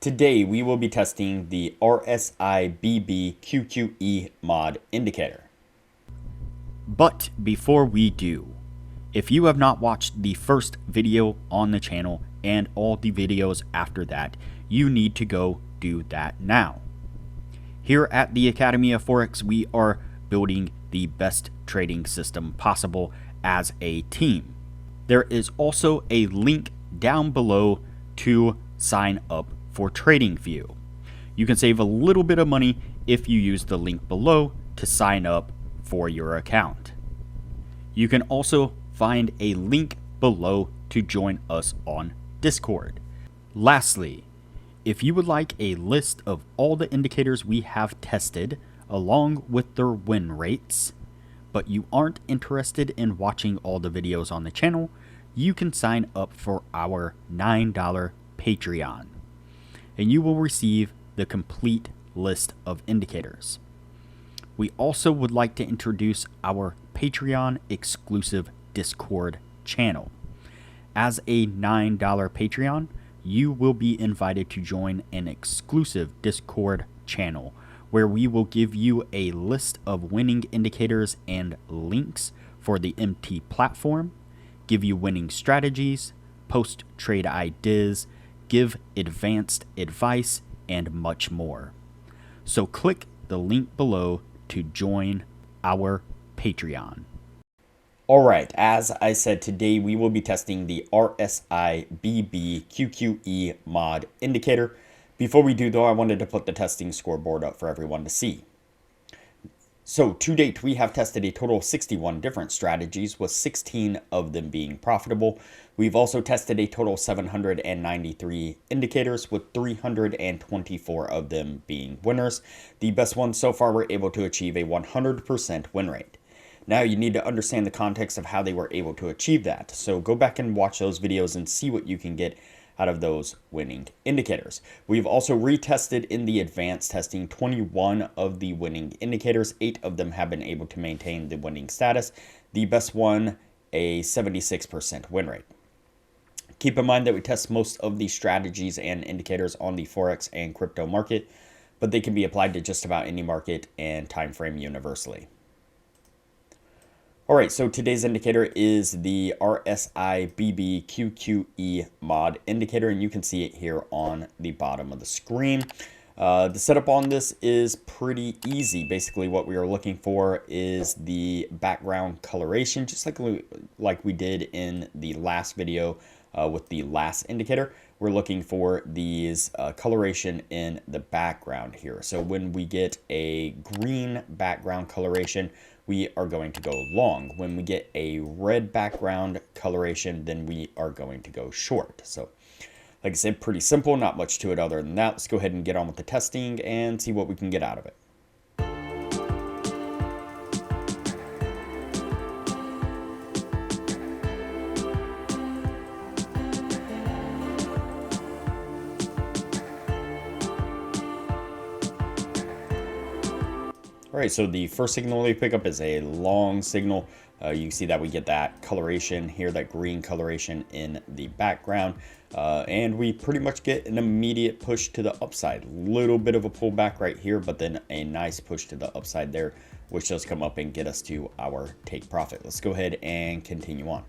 Today we will be testing the RSI BB QQE mod indicator. But before we do, if you have not watched the first video on the channel and all the videos after that, you need to go do that now. Here at the Academy of Forex, we are building the best trading system possible as a team. There is also a link down below to sign up for Tradingview. You can save a little bit of money if you use the link below to sign up for your account. You can also find a link below to join us on Discord. Lastly, if you would like a list of all the indicators we have tested along with their win rates, but you aren't interested in watching all the videos on the channel, you can sign up for our $9 Patreon, and you will receive the complete list of indicators. We also would like to introduce our Patreon exclusive Discord channel. As a $9 Patreon, you will be invited to join an exclusive Discord channel where we will give you a list of winning indicators and links for the MT platform, give you winning strategies, post trade ideas, give advanced advice, and much more. So click the link below to join our Patreon. Alright, as I said, today we will be testing the RSI BB QQE mod indicator. Before we do though, I wanted to put the testing scoreboard up for everyone to see. So to date, we have tested a total of 61 different strategies, with 16 of them being profitable. We've also tested a total of 793 indicators, with 324 of them being winners. The best ones so far were able to achieve a 100% win rate. Now you need to understand the context of how they were able to achieve that. So go back and watch those videos and see what you can get out of those winning indicators. We've also retested in the advanced testing 21 of the winning indicators. 8 of them have been able to maintain the winning status. The best one, a 76% win rate. Keep in mind that we test most of the strategies and indicators on the Forex and crypto market, but they can be applied to just about any market and time frame universally. All right, so today's indicator is the RSI BB QQE mod indicator, and you can see it here on the bottom of the screen. The setup on this is pretty easy. Basically, what we are looking for is the background coloration, just like we did in the last video with the last indicator. We're looking for these coloration in the background here. So when we get a green background coloration, we are going to go long. When we get a red background coloration, then we are going to go short. So like I said, pretty simple, not much to it other than that. Let's go ahead and get on with the testing and see what we can get out of it. All right, so the first signal we pick up is a long signal. You can see that we get that coloration here, that green coloration in the background. And we pretty much get an immediate push to the upside. Little bit of a pullback right here, but then a nice push to the upside there, which does come up and get us to our take profit. Let's go ahead and continue on.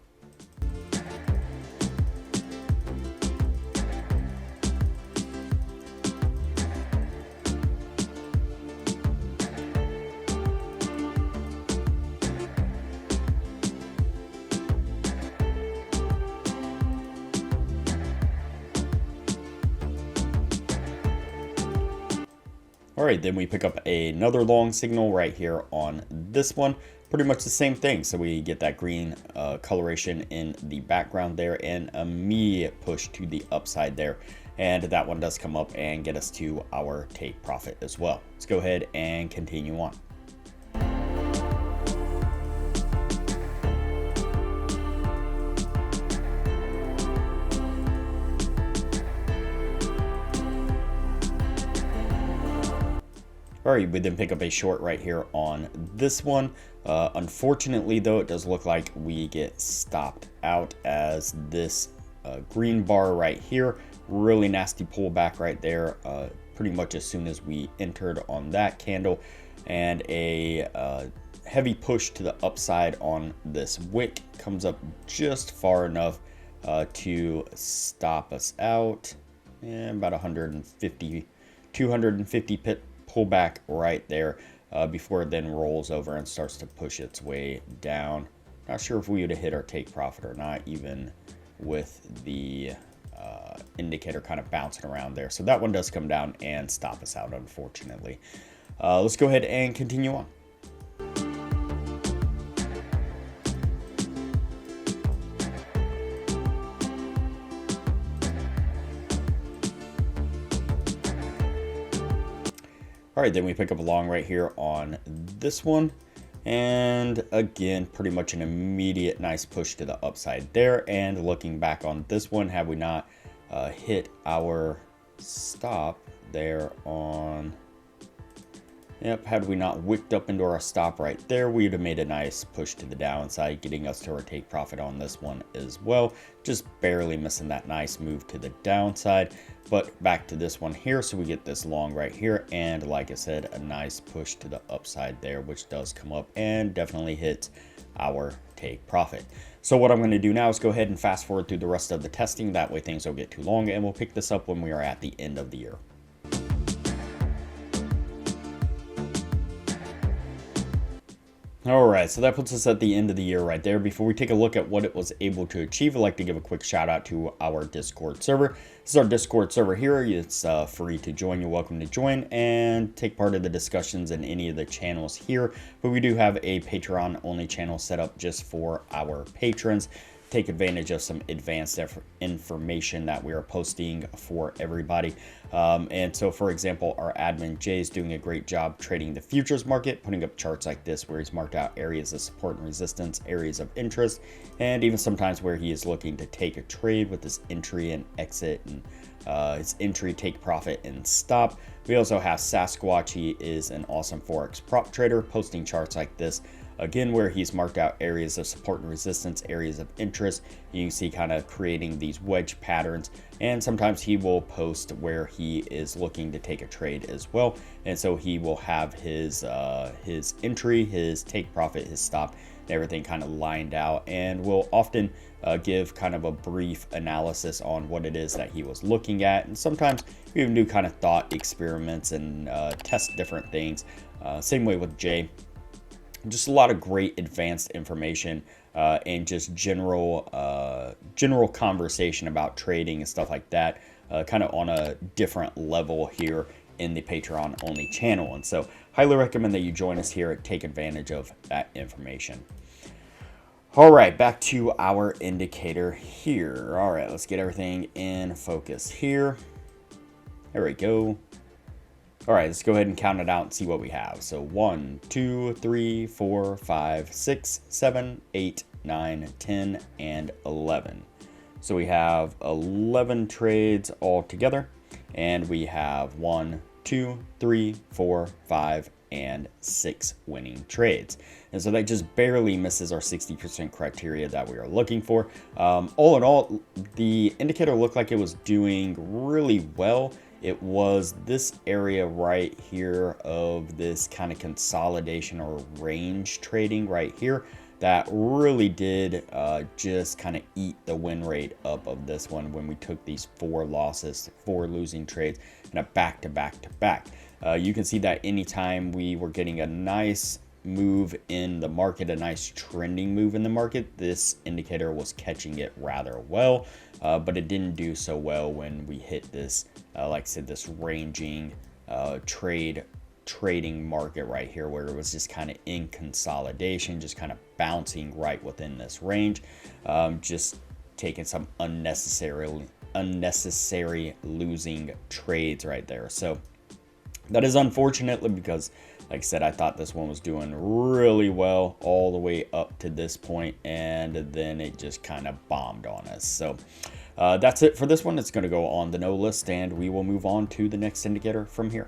All right, then we pick up another long signal right here on this one. Pretty much the same thing. So we get that green coloration in the background there and immediate push to the upside there. And that one does come up and get us to our take profit as well. Let's go ahead and continue on. All right, we then pick up a short right here on this one. Unfortunately, though, it does look like we get stopped out as this green bar right here Really nasty pullback right there, pretty much as soon as we entered on that candle, and a heavy push to the upside on this wick comes up just far enough to stop us out. And about 150, 250 pip pullback right there before it then rolls over and starts to push its way down. Not sure if we would have hit our take profit or not, even with the indicator kind of bouncing around there. So that one does come down and stop us out, unfortunately. Let's go ahead and continue on. All right, then we pick up a long right here on this one. And again, pretty much an immediate nice push to the upside there. And looking back on this one, had we not hit our stop there on, had we not wicked up into our stop right there, we would have made a nice push to the downside, getting us to our take profit on this one as well. Just barely missing that nice move to the downside. But back to this one here, so we get this long right here, and like I said, a nice push to the upside there, which does come up and definitely hits our take profit. So what I'm going to do now is go ahead and fast forward through the rest of the testing. That way things don't get too long, and we'll pick this up when we are at the end of the year. All right, so that puts us at the end of the year right there. Before we take a look at what it was able to achieve, I'd like to give a quick shout out to our Discord server. This is our Discord server here. It's free to join. You're welcome to join and take part of the discussions in any of the channels here. But we do have a Patreon only channel set up just for our patrons. Take advantage of some advanced information that we are posting for everybody. And so, for example, our admin Jay is doing a great job trading the futures market, putting up charts like this where he's marked out areas of support and resistance, areas of interest, and even sometimes where he is looking to take a trade with his entry and exit, and his entry, take profit, and stop. We also have Sasquatch. He is an awesome Forex prop trader, posting charts like this. Again, where he's marked out areas of support and resistance, areas of interest. You can see kind of creating these wedge patterns, and sometimes he will post where he is looking to take a trade as well. And so he will have his entry, his take profit, his stop, and everything kind of lined out, and will often give kind of a brief analysis on what it is that he was looking at. And sometimes we even do kind of thought experiments and test different things. Same way with Jay. Just a lot of great advanced information and just general conversation about trading and stuff like that, kind of on a different level here in the Patreon only channel. And so highly recommend that you join us here and take advantage of that information. All right, back to our indicator here. All right, let's get everything in focus here. There we go. All right, let's go ahead and count it out and see what we have. So 1, 2, 3, 4, 5, 6, 7, 8, 9, 10, and 11. So we have 11 trades all together, and we have 1, 2, 3, 4, 5, and 6 winning trades. And so that just barely misses our 60% criteria that we are looking for. All in all, the indicator looked like it was doing really well. It was this area right here of this kind of consolidation or range trading right here that really did just kind of eat the win rate up of this one when we took these 4 losses, 4 losing trades, and a back to back to back. You can see that anytime we were getting a nice move in the market, a nice trending move in the market, this indicator was catching it rather well, but it didn't do so well when we hit this, like I said, this ranging trading market right here, where it was just kind of in consolidation, just kind of bouncing right within this range, just taking some unnecessary losing trades right there. So that is unfortunately because, like I said, I thought this one was doing really well all the way up to this point, and then it just kind of bombed on us. So that's it for this one. It's going to go on the no list, and we will move on to the next indicator from here.